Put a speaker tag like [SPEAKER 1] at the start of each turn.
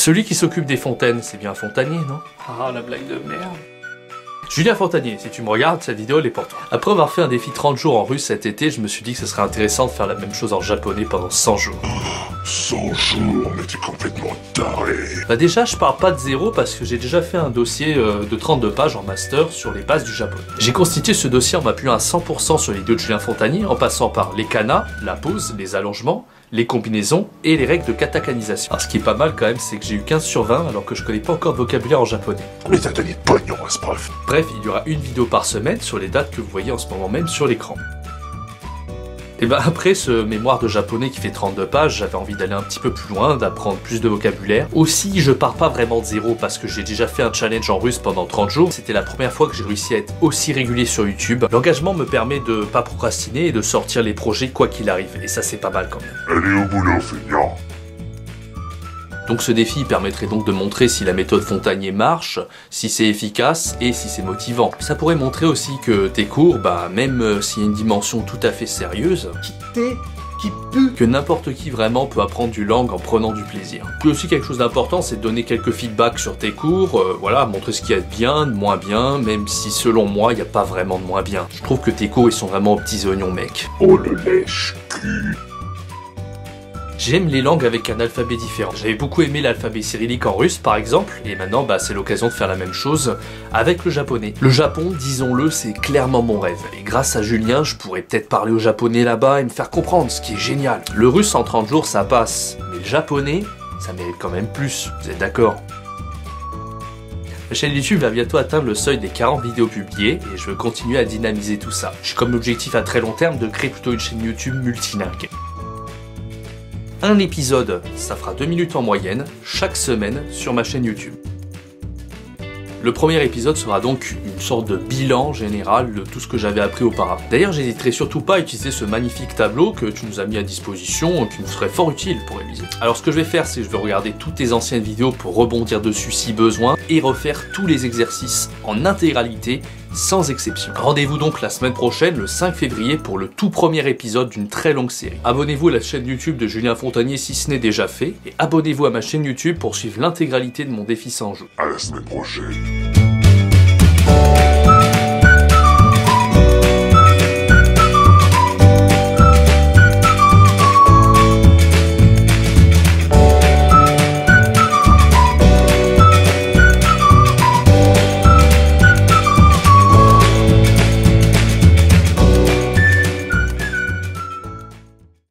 [SPEAKER 1] Celui qui s'occupe des fontaines, c'est bien Fontanier, non? Ah, la blague de merde. Julien Fontanier, si tu me regardes, cette vidéo elle est pour toi. Après avoir fait un défi 30 jours en russe cet été, je me suis dit que ce serait intéressant de faire la même chose en japonais pendant 100 jours.
[SPEAKER 2] 100 jours, mais t'es complètement taré.
[SPEAKER 1] Bah déjà, je pars pas de zéro parce que j'ai déjà fait un dossier de 32 pages en master sur les bases du japonais. J'ai constitué ce dossier en m'appuyant à 100% sur les vidéos de Julien Fontanier, en passant par les kanas, la pause, les allongements, les combinaisons et les règles de katakanisation. Alors ce qui est pas mal quand même, c'est que j'ai eu 15 sur 20 alors que je connais pas encore de vocabulaire en japonais.
[SPEAKER 2] On les a donné de pognon à ce prof.
[SPEAKER 1] Bref, il y aura une vidéo par semaine sur les dates que vous voyez en ce moment même sur l'écran. Et bah après ce mémoire de japonais qui fait 32 pages, j'avais envie d'aller un petit peu plus loin, d'apprendre plus de vocabulaire. Aussi, je pars pas vraiment de zéro parce que j'ai déjà fait un challenge en russe pendant 30 jours. C'était la première fois que j'ai réussi à être aussi régulier sur YouTube. L'engagement me permet de pas procrastiner et de sortir les projets quoi qu'il arrive. Et ça c'est pas mal quand même.
[SPEAKER 2] Allez au boulot, feignant.
[SPEAKER 1] Donc ce défi permettrait donc de montrer si la méthode Fontanier marche, si c'est efficace et si c'est motivant. Ça pourrait montrer aussi que tes cours, bah même s'il y a une dimension tout à fait sérieuse, que n'importe qui vraiment peut apprendre du langue en prenant du plaisir. Puis aussi quelque chose d'important, c'est de donner quelques feedbacks sur tes cours, voilà, montrer ce qu'il y a de bien, de moins bien, même si selon moi, il n'y a pas vraiment de moins bien. Je trouve que tes cours, ils sont vraiment aux petits oignons, mec.
[SPEAKER 2] Oh le lèche-cul.
[SPEAKER 1] J'aime les langues avec un alphabet différent. J'avais beaucoup aimé l'alphabet cyrillique en russe par exemple, et maintenant bah, c'est l'occasion de faire la même chose avec le japonais. Le Japon, disons-le, c'est clairement mon rêve, et grâce à Julien, je pourrais peut-être parler au japonais là-bas et me faire comprendre, ce qui est génial. Le russe en 30 jours ça passe, mais le japonais, ça mérite quand même plus, vous êtes d'accord? La chaîne YouTube va bientôt atteindre le seuil des 40 vidéos publiées et je veux continuer à dynamiser tout ça. J'ai comme objectif à très long terme de créer plutôt une chaîne YouTube multilingue. Un épisode, ça fera 2 minutes en moyenne, chaque semaine sur ma chaîne YouTube. Le premier épisode sera donc une sorte de bilan général de tout ce que j'avais appris auparavant. D'ailleurs, j'hésiterai surtout pas à utiliser ce magnifique tableau que tu nous as mis à disposition, qui nous serait fort utile pour réviser. Alors ce que je vais faire, c'est que je vais regarder toutes tes anciennes vidéos pour rebondir dessus si besoin, et refaire tous les exercices en intégralité, sans exception. Rendez-vous donc la semaine prochaine, le 5 février, pour le tout premier épisode d'une très longue série. Abonnez-vous à la chaîne YouTube de Julien Fontanier si ce n'est déjà fait, et abonnez-vous à ma chaîne YouTube pour suivre l'intégralité de mon défi 100 jours.
[SPEAKER 2] À la semaine prochaine.